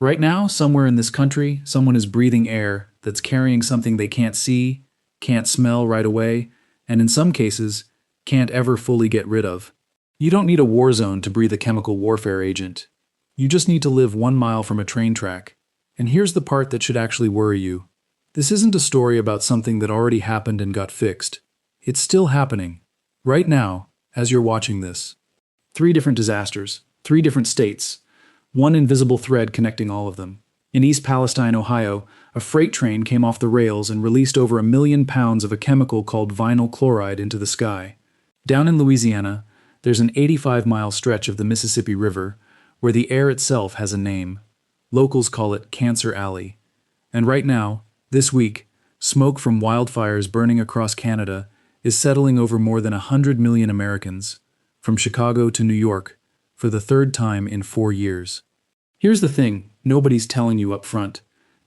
Right now, somewhere in this country, someone is breathing air that's carrying something they can't see, can't smell right away, and in some cases, can't ever fully get rid of. You don't need a war zone to breathe a chemical warfare agent. You just need to live 1 mile from a train track. And here's the part that should actually worry you. This isn't a story about something that already happened and got fixed. It's still happening. Right now, as you're watching this. 3 different disasters, 3 different states, one invisible thread connecting all of them. In East Palestine, Ohio, a freight train came off the rails and released over 1 million pounds of a chemical called vinyl chloride into the sky. Down in Louisiana, there's an 85-mile stretch of the Mississippi River where the air itself has a name. Locals call it Cancer Alley. And right now, this week, smoke from wildfires burning across Canada is settling over more than 100 million Americans, from Chicago to New York, for the 3rd time in 4 years. Here's the thing nobody's telling you up front.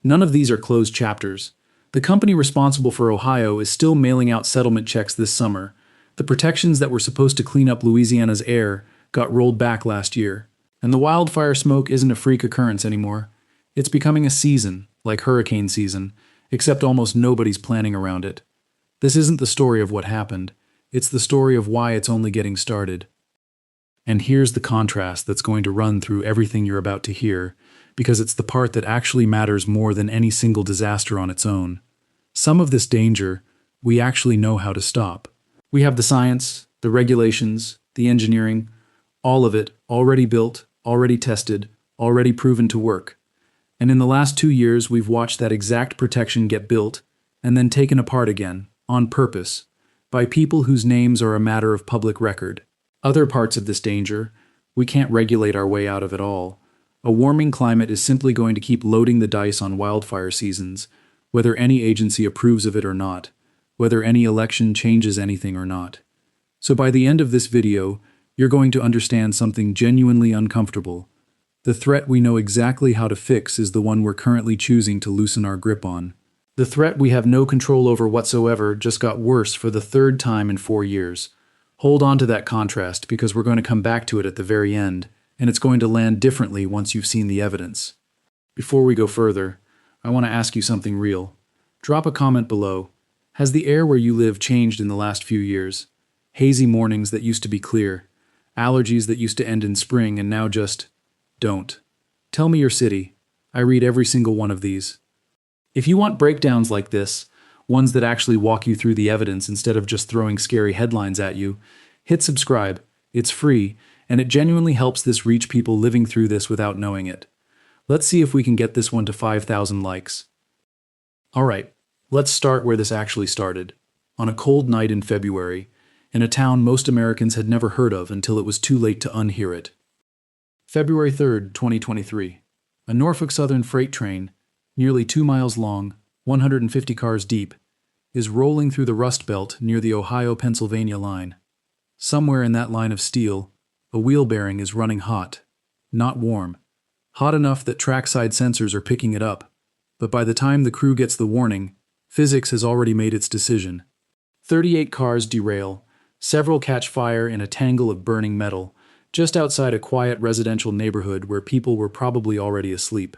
None of these are closed chapters. The company responsible for Ohio is still mailing out settlement checks this summer. The protections that were supposed to clean up Louisiana's air got rolled back last year. And the wildfire smoke isn't a freak occurrence anymore. It's becoming a season, like hurricane season, except almost nobody's planning around it. This isn't the story of what happened. It's the story of why it's only getting started. And here's the contrast that's going to run through everything you're about to hear, because it's the part that actually matters more than any single disaster on its own. Some of this danger, we actually know how to stop. We have the science, the regulations, the engineering, all of it already built, already tested, already proven to work. And in the last 2 years, we've watched that exact protection get built and then taken apart again, on purpose, by people whose names are a matter of public record. Other parts of this danger, we can't regulate our way out of it all. A warming climate is simply going to keep loading the dice on wildfire seasons, whether any agency approves of it or not, whether any election changes anything or not. So by the end of this video, you're going to understand something genuinely uncomfortable. The threat we know exactly how to fix is the one we're currently choosing to loosen our grip on. The threat we have no control over whatsoever just got worse for the 3rd time in 4 years. Hold on to that contrast because we're going to come back to it at the very end, and it's going to land differently once you've seen the evidence. Before we go further, I want to ask you something real. Drop a comment below. Has the air where you live changed in the last few years? Hazy mornings that used to be clear, allergies that used to end in spring and now just don't. Tell me your city. I read every single one of these. If you want breakdowns like this, ones that actually walk you through the evidence instead of just throwing scary headlines at you, hit subscribe. It's free, and it genuinely helps this reach people living through this without knowing it. Let's see if we can get this one to 5,000 likes. Alright, let's start where this actually started. On a cold night in February, in a town most Americans had never heard of until it was too late to unhear it. February 3rd, 2023. A Norfolk Southern freight train, nearly 2 miles long, 150 cars deep, is rolling through the Rust Belt near the Ohio-Pennsylvania line. Somewhere in that line of steel, a wheel bearing is running hot, not warm. Hot enough that trackside sensors are picking it up, but by the time the crew gets the warning, physics has already made its decision. 38 cars derail, several catch fire in a tangle of burning metal, just outside a quiet residential neighborhood where people were probably already asleep.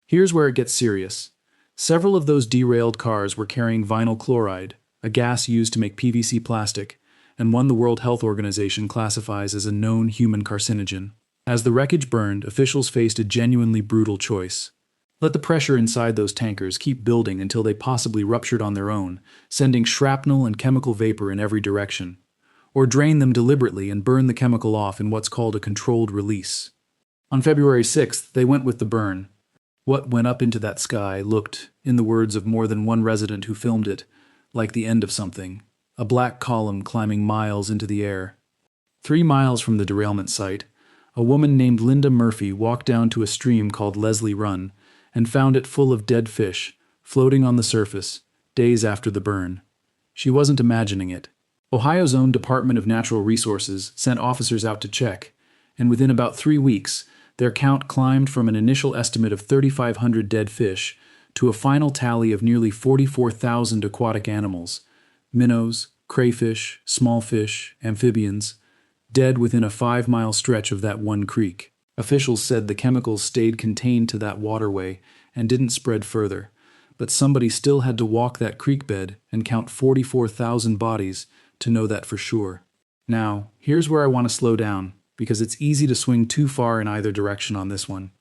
Here's where it gets serious. Several of those derailed cars were carrying vinyl chloride, a gas used to make PVC plastic, and one the World Health Organization classifies as a known human carcinogen. As the wreckage burned, officials faced a genuinely brutal choice. Let the pressure inside those tankers keep building until they possibly ruptured on their own, sending shrapnel and chemical vapor in every direction. Or drain them deliberately and burn the chemical off in what's called a controlled release. On February 6th, they went with the burn. What went up into that sky looked, in the words of more than one resident who filmed it, like the end of something, a black column climbing miles into the air. 3 miles from the derailment site, a woman named Linda Murphy walked down to a stream called Leslie Run and found it full of dead fish, floating on the surface, days after the burn. She wasn't imagining it. Ohio's own Department of Natural Resources sent officers out to check, and within about 3 weeks, their count climbed from an initial estimate of 3,500 dead fish to a final tally of nearly 44,000 aquatic animals, minnows, crayfish, small fish, amphibians, dead within a 5-mile stretch of that one creek. Officials said the chemicals stayed contained to that waterway and didn't spread further, but somebody still had to walk that creek bed and count 44,000 bodies to know that for sure. Now, here's where I want to slow down, because it's easy to swing too far in either direction on this one,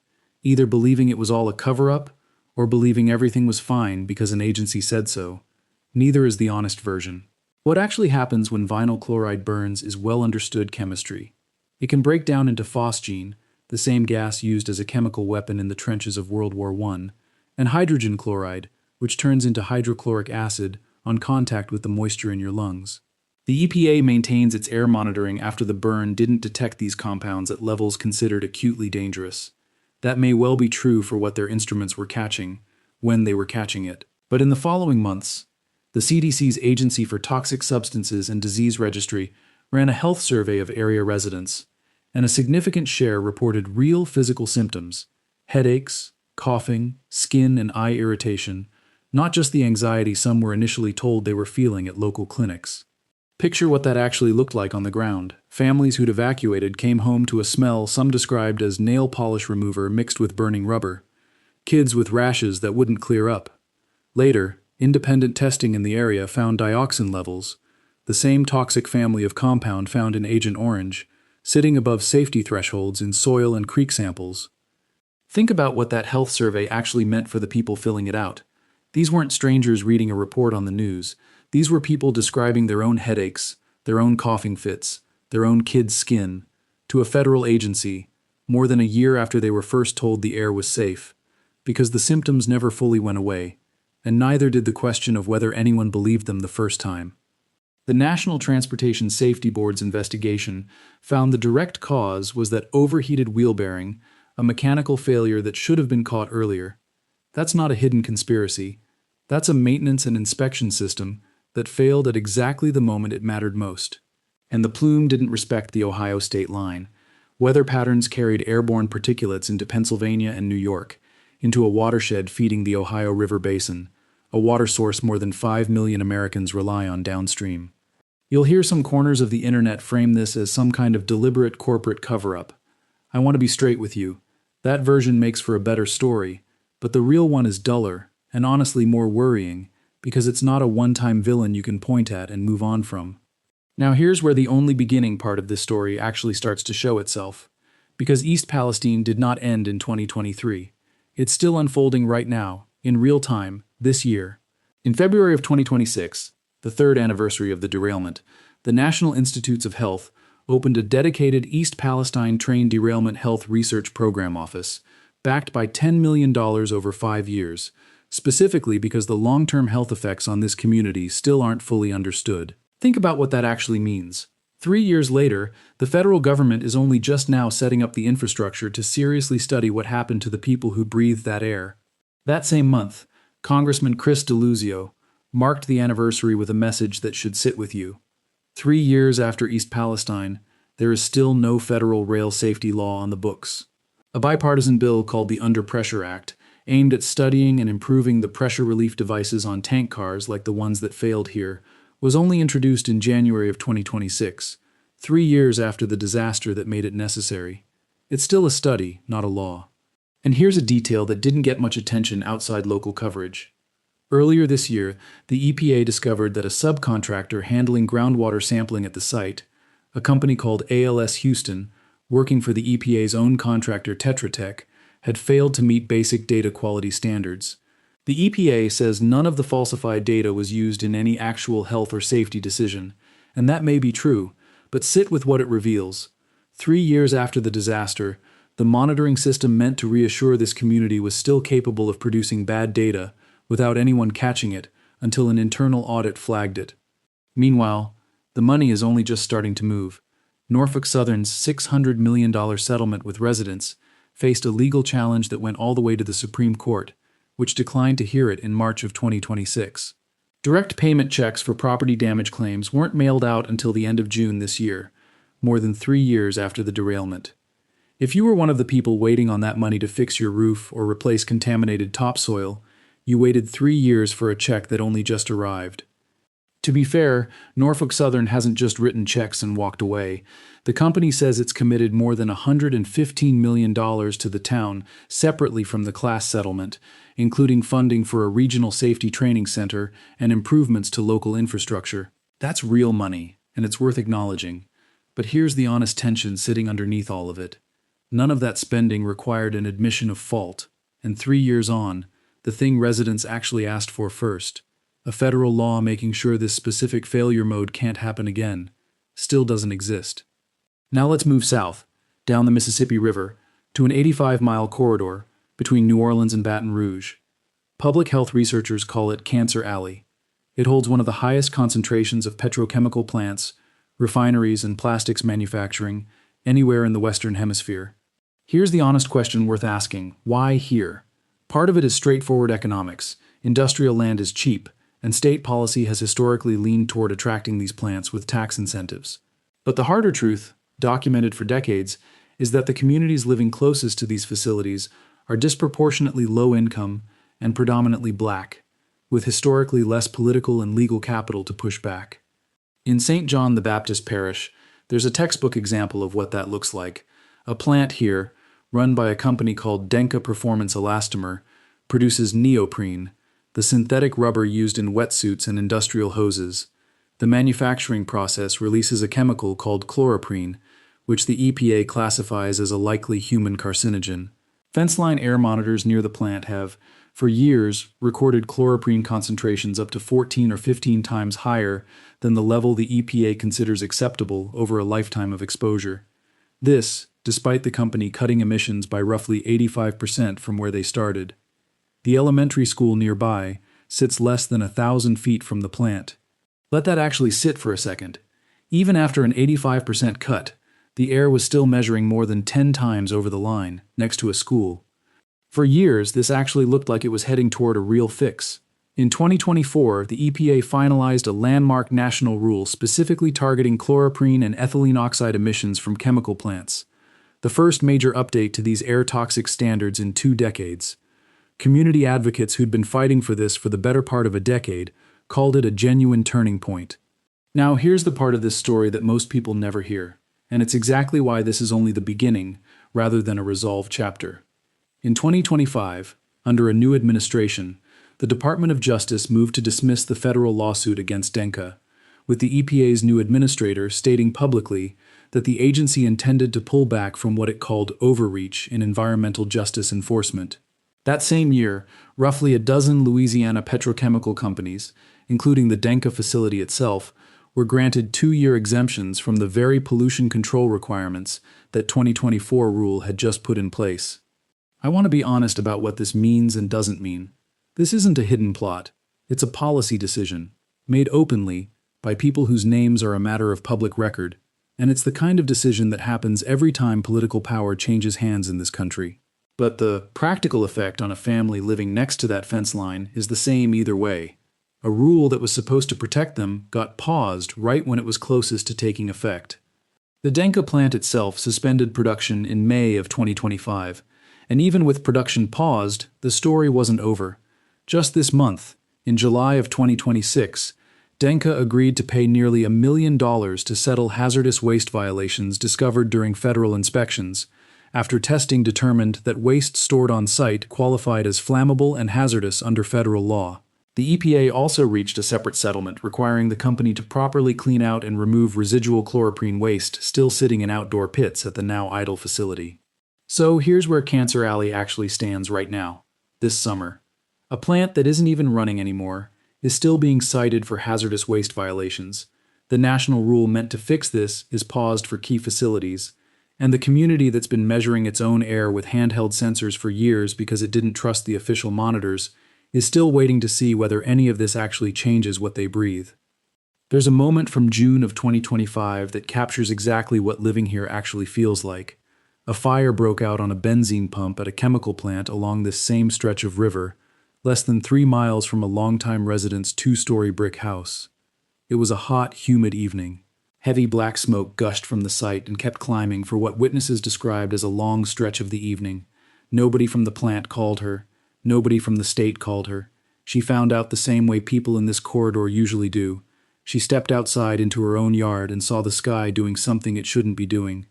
either believing it was all a cover-up or believing everything was fine because an agency said so. Neither is the honest version. What actually happens when vinyl chloride burns is well-understood chemistry. It can break down into phosgene, the same gas used as a chemical weapon in the trenches of World War I, and hydrogen chloride, which turns into hydrochloric acid on contact with the moisture in your lungs. The EPA maintains its air monitoring after the burn didn't detect these compounds at levels considered acutely dangerous. That may well be true for what their instruments were catching, when they were catching it. But in the following months, the CDC's Agency for Toxic Substances and Disease Registry ran a health survey of area residents, and a significant share reported real physical symptoms: headaches, coughing, skin and eye irritation, not just the anxiety some were initially told they were feeling at local clinics. Picture what that actually looked like on the ground. Families who'd evacuated came home to a smell some described as nail polish remover mixed with burning rubber. Kids with rashes that wouldn't clear up. Later, independent testing in the area found dioxin levels, the same toxic family of compound found in Agent Orange, sitting above safety thresholds in soil and creek samples. Think about what that health survey actually meant for the people filling it out. These weren't strangers reading a report on the news. These were people describing their own headaches, their own coughing fits, their own kid's skin, to a federal agency, more than a year after they were first told the air was safe, because the symptoms never fully went away, and neither did the question of whether anyone believed them the first time. The National Transportation Safety Board's investigation found the direct cause was that overheated wheel bearing, a mechanical failure that should have been caught earlier. That's not a hidden conspiracy. That's a maintenance and inspection system that failed at exactly the moment it mattered most. And the plume didn't respect the Ohio state line. Weather patterns carried airborne particulates into Pennsylvania and New York, into a watershed feeding the Ohio River Basin, a water source more than 5 million Americans rely on downstream. You'll hear some corners of the internet frame this as some kind of deliberate corporate cover-up. I want to be straight with you. That version makes for a better story, but the real one is duller, and honestly more worrying, because it's not a one-time villain you can point at and move on from. Now here's where the only beginning part of this story actually starts to show itself. Because East Palestine did not end in 2023. It's still unfolding right now, in real time, this year. In February of 2026, the third anniversary of the derailment, the National Institutes of Health opened a dedicated East Palestine Train Derailment Health Research Program office, backed by $10 million over 5 years, specifically because the long-term health effects on this community still aren't fully understood. Think about what that actually means. 3 years later, the federal government is only just now setting up the infrastructure to seriously study what happened to the people who breathed that air. That same month, Congressman Chris DeLuzio marked the anniversary with a message that should sit with you. 3 years after East Palestine, there is still no federal rail safety law on the books. A bipartisan bill called the Under Pressure Act, aimed at studying and improving the pressure relief devices on tank cars like the ones that failed here, was only introduced in January of 2026, 3 years after the disaster that made it necessary. It's still a study, not a law. And here's a detail that didn't get much attention outside local coverage. Earlier this year, the EPA discovered that a subcontractor handling groundwater sampling at the site, a company called ALS Houston, working for the EPA's own contractor Tetra Tech, had failed to meet basic data quality standards. The EPA says none of the falsified data was used in any actual health or safety decision, and that may be true, but sit with what it reveals. 3 years after the disaster, the monitoring system meant to reassure this community was still capable of producing bad data without anyone catching it until an internal audit flagged it. Meanwhile, the money is only just starting to move. Norfolk Southern's $600 million settlement with residents faced a legal challenge that went all the way to the Supreme Court, which declined to hear it in March of 2026. Direct payment checks for property damage claims weren't mailed out until the end of June this year, more than 3 years after the derailment. If you were one of the people waiting on that money to fix your roof or replace contaminated topsoil, you waited 3 years for a check that only just arrived. To be fair, Norfolk Southern hasn't just written checks and walked away. The company says it's committed more than $115 million to the town, separately from the class settlement, including funding for a regional safety training center and improvements to local infrastructure. That's real money, and it's worth acknowledging. But here's the honest tension sitting underneath all of it. None of that spending required an admission of fault, and 3 years on, the thing residents actually asked for first, a federal law making sure this specific failure mode can't happen again, still doesn't exist. Now let's move south, down the Mississippi River, to an 85-mile corridor between New Orleans and Baton Rouge. Public health researchers call it Cancer Alley. It holds one of the highest concentrations of petrochemical plants, refineries, and plastics manufacturing anywhere in the Western Hemisphere. Here's the honest question worth asking: why here? Part of it is straightforward economics. Industrial land is cheap, and state policy has historically leaned toward attracting these plants with tax incentives. But the harder truth, documented for decades, is that the communities living closest to these facilities are disproportionately low income and predominantly black, with historically less political and legal capital to push back. In St. John the Baptist Parish, there's a textbook example of what that looks like. A plant here, run by a company called Denka Performance Elastomer, produces neoprene, the synthetic rubber used in wetsuits and industrial hoses. The manufacturing process releases a chemical called chloroprene, which the EPA classifies as a likely human carcinogen. Fence-line air monitors near the plant have, for years, recorded chloroprene concentrations up to 14 or 15 times higher than the level the EPA considers acceptable over a lifetime of exposure. This, despite the company cutting emissions by roughly 85% from where they started. The elementary school nearby sits less than 1,000 feet from the plant. Let that actually sit for a second. Even after an 85% cut, the air was still measuring more than 10 times over the line, next to a school. For years, this actually looked like it was heading toward a real fix. In 2024, the EPA finalized a landmark national rule specifically targeting chloroprene and ethylene oxide emissions from chemical plants, the first major update to these air toxic standards in 2 decades. Community advocates who'd been fighting for this for the better part of a decade called it a genuine turning point. Now, here's the part of this story that most people never hear, and it's exactly why this is only the beginning rather than a resolved chapter. In 2025, under a new administration, the Department of Justice moved to dismiss the federal lawsuit against Denka, with the EPA's new administrator stating publicly that the agency intended to pull back from what it called overreach in environmental justice enforcement. That same year, roughly a dozen Louisiana petrochemical companies, including the Denka facility itself, were granted 2-year exemptions from the very pollution control requirements that 2024 rule had just put in place. I want to be honest about what this means and doesn't mean. This isn't a hidden plot. It's a policy decision, made openly by people whose names are a matter of public record, and it's the kind of decision that happens every time political power changes hands in this country. But the practical effect on a family living next to that fence line is the same either way. A rule that was supposed to protect them got paused right when it was closest to taking effect. The Denka plant itself suspended production in May of 2025, and even with production paused, the story wasn't over. Just this month, in July of 2026, Denka agreed to pay nearly $1 million to settle hazardous waste violations discovered during federal inspections, after testing determined that waste stored on site qualified as flammable and hazardous under federal law. The EPA also reached a separate settlement requiring the company to properly clean out and remove residual chloroprene waste still sitting in outdoor pits at the now idle facility. So here's where Cancer Alley actually stands right now, this summer. A plant that isn't even running anymore is still being cited for hazardous waste violations. The national rule meant to fix this is paused for key facilities, and the community that's been measuring its own air with handheld sensors for years because it didn't trust the official monitors is still waiting to see whether any of this actually changes what they breathe. There's a moment from June of 2025 that captures exactly what living here actually feels like. A fire broke out on a benzene pump at a chemical plant along this same stretch of river, less than 3 miles from a longtime resident's 2-story brick house. It was a hot, humid evening. Heavy black smoke gushed from the site and kept climbing for what witnesses described as a long stretch of the evening. Nobody from the plant called her. Nobody from the state called her. She found out the same way people in this corridor usually do, She stepped outside into her own yard and saw the sky doing something it shouldn't be doing.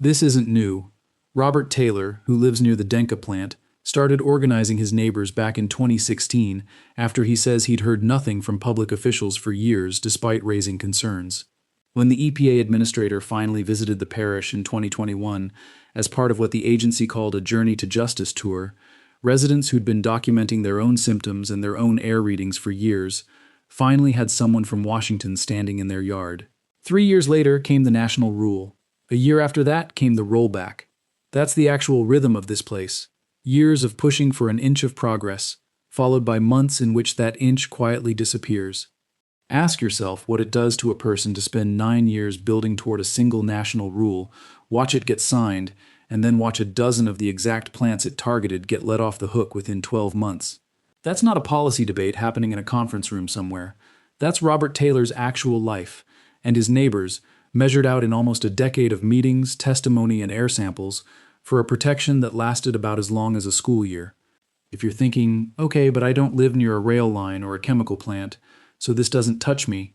This isn't new. Robert Taylor, who lives near the Denka plant, started organizing his neighbors back in 2016 after he says he'd heard nothing from public officials for years despite raising concerns. When the EPA administrator finally visited the parish in 2021 as part of what the agency called a Journey to Justice tour, residents who'd been documenting their own symptoms and their own air readings for years finally had someone from Washington standing in their yard. 3 years later came the national rule. A year after that came the rollback. That's the actual rhythm of this place. Years of pushing for an inch of progress, followed by months in which that inch quietly disappears. Ask yourself what it does to a person to spend 9 years building toward a single national rule, watch it get signed, and then watch a dozen of the exact plants it targeted get let off the hook within 12 months. That's not a policy debate happening in a conference room somewhere. That's Robert Taylor's actual life, and his neighbors, measured out in almost a decade of meetings, testimony, and air samples, for a protection that lasted about as long as a school year. If you're thinking, okay, but I don't live near a rail line or a chemical plant, so this doesn't touch me,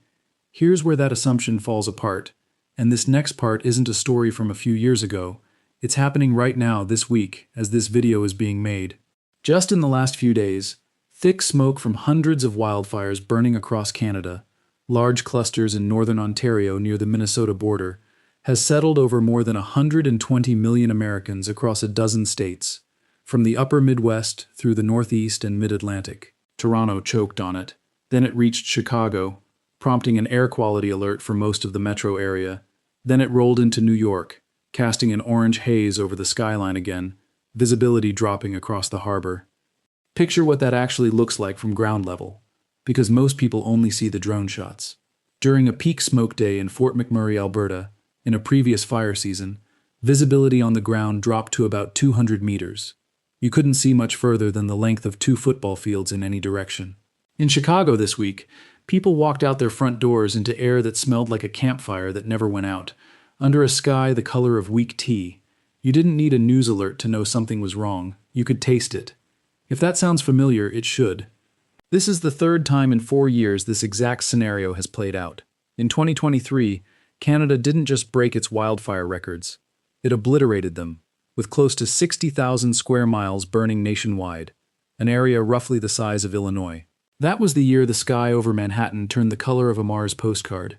here's where that assumption falls apart. And this next part isn't a story from a few years ago. It's happening right now, this week, as this video is being made. Just in the last few days, thick smoke from hundreds of wildfires burning across Canada, large clusters in northern Ontario near the Minnesota border, has settled over more than 120 million Americans across a dozen states, from the upper Midwest through the Northeast and Mid-Atlantic. Toronto choked on it. Then it reached Chicago, prompting an air quality alert for most of the metro area. Then it rolled into New York, casting an orange haze over the skyline again, visibility dropping across the harbor. Picture what that actually looks like from ground level, because most people only see the drone shots. During a peak smoke day in Fort McMurray, Alberta, in a previous fire season, visibility on the ground dropped to about 200 meters. You couldn't see much further than the length of 2 football fields in any direction. In Chicago this week, people walked out their front doors into air that smelled like a campfire that never went out, under a sky the color of weak tea. You didn't need a news alert to know something was wrong. You could taste it. If that sounds familiar, it should. This is the third time in 4 years this exact scenario has played out. In 2023, Canada didn't just break its wildfire records. It obliterated them, with close to 60,000 square miles burning nationwide, an area roughly the size of Illinois. That was the year the sky over Manhattan turned the color of a Mars postcard.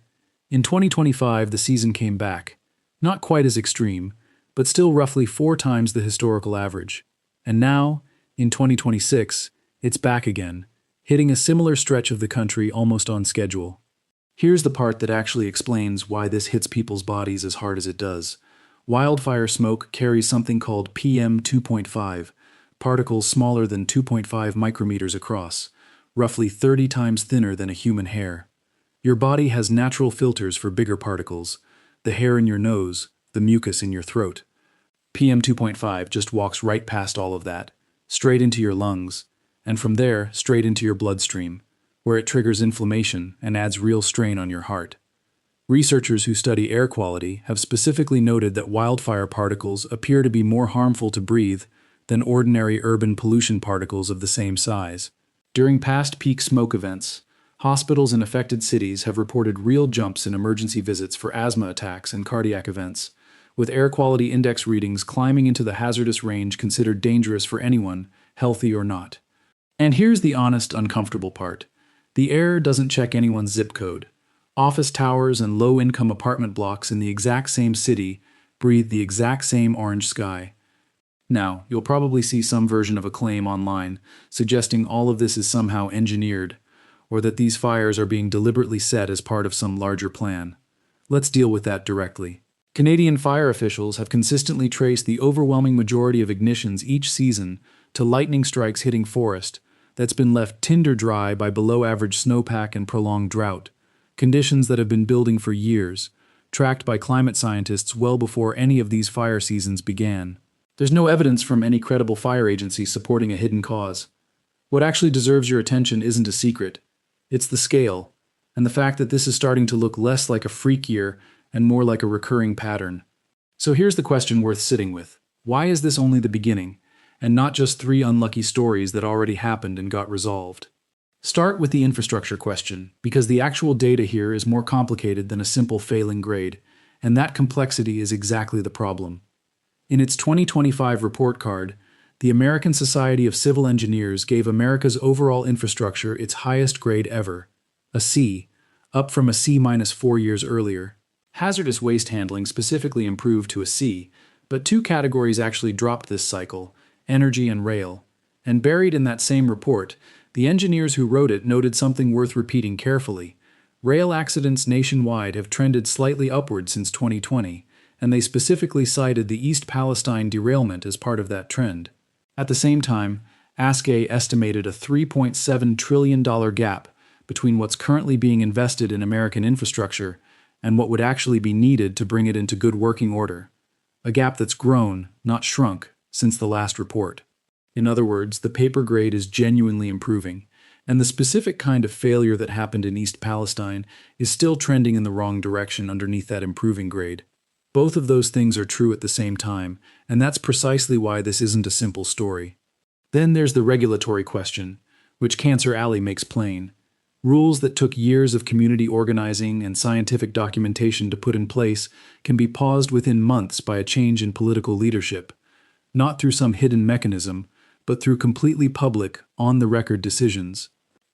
In 2025, the season came back. Not quite as extreme, but still roughly 4 times the historical average. And now, in 2026, it's back again, hitting a similar stretch of the country almost on schedule. Here's the part that actually explains why this hits people's bodies as hard as it does. Wildfire smoke carries something called PM 2.5, particles smaller than 2.5 micrometers across, roughly 30 times thinner than a human hair. Your body has natural filters for bigger particles, the hair in your nose, the mucus in your throat. PM 2.5 just walks right past all of that, straight into your lungs, and from there straight into your bloodstream, where it triggers inflammation and adds real strain on your heart. Researchers who study air quality have specifically noted that wildfire particles appear to be more harmful to breathe than ordinary urban pollution particles of the same size. During past peak smoke events, hospitals in affected cities have reported real jumps in emergency visits for asthma attacks and cardiac events, with air quality index readings climbing into the hazardous range considered dangerous for anyone, healthy or not. And here's the honest, uncomfortable part. The air doesn't check anyone's zip code. Office towers and low-income apartment blocks in the exact same city breathe the exact same orange sky. Now, you'll probably see some version of a claim online suggesting all of this is somehow engineered, or that these fires are being deliberately set as part of some larger plan. Let's deal with that directly. Canadian fire officials have consistently traced the overwhelming majority of ignitions each season to lightning strikes hitting forest that's been left tinder dry by below-average snowpack and prolonged drought, conditions that have been building for years, tracked by climate scientists well before any of these fire seasons began. There's no evidence from any credible fire agency supporting a hidden cause. What actually deserves your attention isn't a secret. It's the scale, and the fact that this is starting to look less like a freak year and more like a recurring pattern. So here's the question worth sitting with. Why is this only the beginning, and not just 3 unlucky stories that already happened and got resolved? Start with the infrastructure question, because the actual data here is more complicated than a simple failing grade, and that complexity is exactly the problem. In its 2025 report card, the American Society of Civil Engineers gave America's overall infrastructure its highest grade ever, a C, up from a C- 4 years earlier. Hazardous waste handling specifically improved to a C, but two categories actually dropped this cycle, energy and rail. And buried in that same report, the engineers who wrote it noted something worth repeating carefully. Rail accidents nationwide have trended slightly upward since 2020, and they specifically cited the East Palestine derailment as part of that trend. At the same time, ASCE estimated a $3.7 trillion gap between what's currently being invested in American infrastructure and what would actually be needed to bring it into good working order. A gap that's grown, not shrunk, since the last report. In other words, the paper grade is genuinely improving, and the specific kind of failure that happened in East Palestine is still trending in the wrong direction underneath that improving grade. Both of those things are true at the same time, and that's precisely why this isn't a simple story. Then there's the regulatory question, which Cancer Alley makes plain. Rules that took years of community organizing and scientific documentation to put in place can be paused within months by a change in political leadership, not through some hidden mechanism, but through completely public, on-the-record decisions.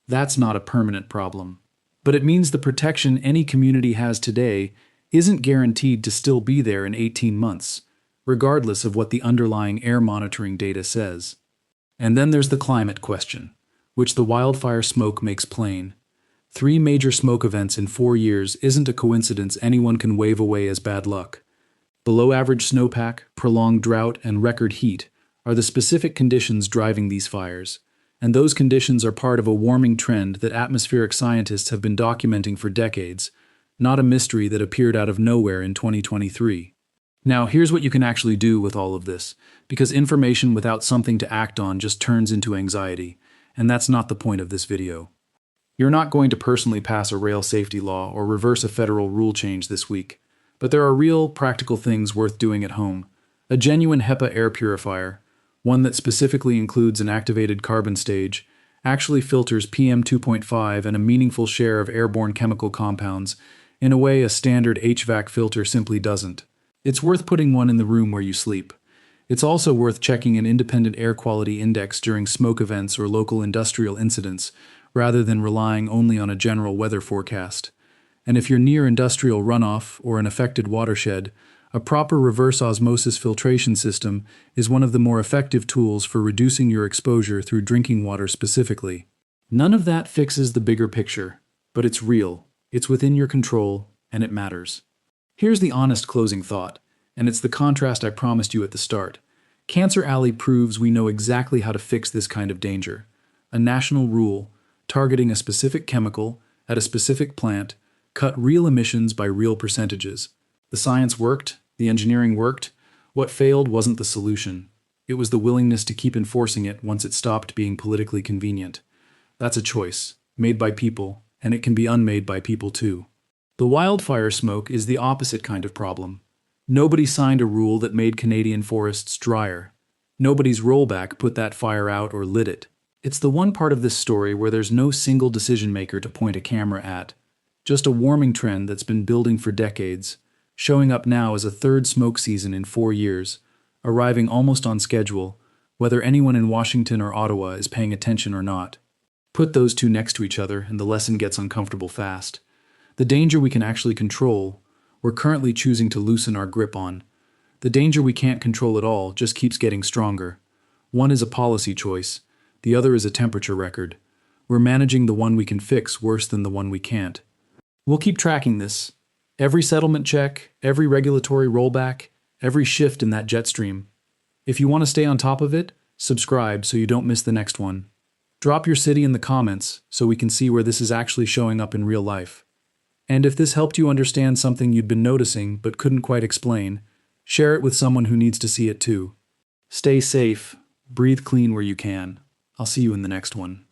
That's not a permanent problem. But it means the protection any community has today isn't guaranteed to still be there in 18 months, regardless of what the underlying air monitoring data says. And then there's the climate question, which the wildfire smoke makes plain. 3 major smoke events in 4 years isn't a coincidence anyone can wave away as bad luck. Below-average snowpack, prolonged drought, and record heat are the specific conditions driving these fires, and those conditions are part of a warming trend that atmospheric scientists have been documenting for decades, not a mystery that appeared out of nowhere in 2023. Now, here's what you can actually do with all of this, because information without something to act on just turns into anxiety, and that's not the point of this video. You're not going to personally pass a rail safety law or reverse a federal rule change this week, but there are real, practical things worth doing at home. A genuine HEPA air purifier, one that specifically includes an activated carbon stage, actually filters PM 2.5 and a meaningful share of airborne chemical compounds in a way a standard HVAC filter simply doesn't. It's worth putting one in the room where you sleep. It's also worth checking an independent air quality index during smoke events or local industrial incidents, rather than relying only on a general weather forecast. And if you're near industrial runoff or an affected watershed, a proper reverse osmosis filtration system is one of the more effective tools for reducing your exposure through drinking water specifically. None of that fixes the bigger picture, but it's real, it's within your control, and it matters. Here's the honest closing thought, and it's the contrast I promised you at the start. Cancer Alley proves we know exactly how to fix this kind of danger. A national rule, targeting a specific chemical at a specific plant, cut real emissions by real percentages. The science worked, the engineering worked. What failed wasn't the solution. It was the willingness to keep enforcing it once it stopped being politically convenient. That's a choice, made by people, and it can be unmade by people too. The wildfire smoke is the opposite kind of problem. Nobody signed a rule that made Canadian forests drier. Nobody's rollback put that fire out or lit it. It's the one part of this story where there's no single decision maker to point a camera at. Just a warming trend that's been building for decades, showing up now as a third smoke season in 4 years, arriving almost on schedule, whether anyone in Washington or Ottawa is paying attention or not. Put those two next to each other and the lesson gets uncomfortable fast. The danger we can actually control, we're currently choosing to loosen our grip on. The danger we can't control at all just keeps getting stronger. One is a policy choice, the other is a temperature record. We're managing the one we can fix worse than the one we can't. We'll keep tracking this. Every settlement check, every regulatory rollback, every shift in that jet stream. If you want to stay on top of it, subscribe so you don't miss the next one. Drop your city in the comments so we can see where this is actually showing up in real life. And if this helped you understand something you'd been noticing but couldn't quite explain, share it with someone who needs to see it too. Stay safe, breathe clean where you can. I'll see you in the next one.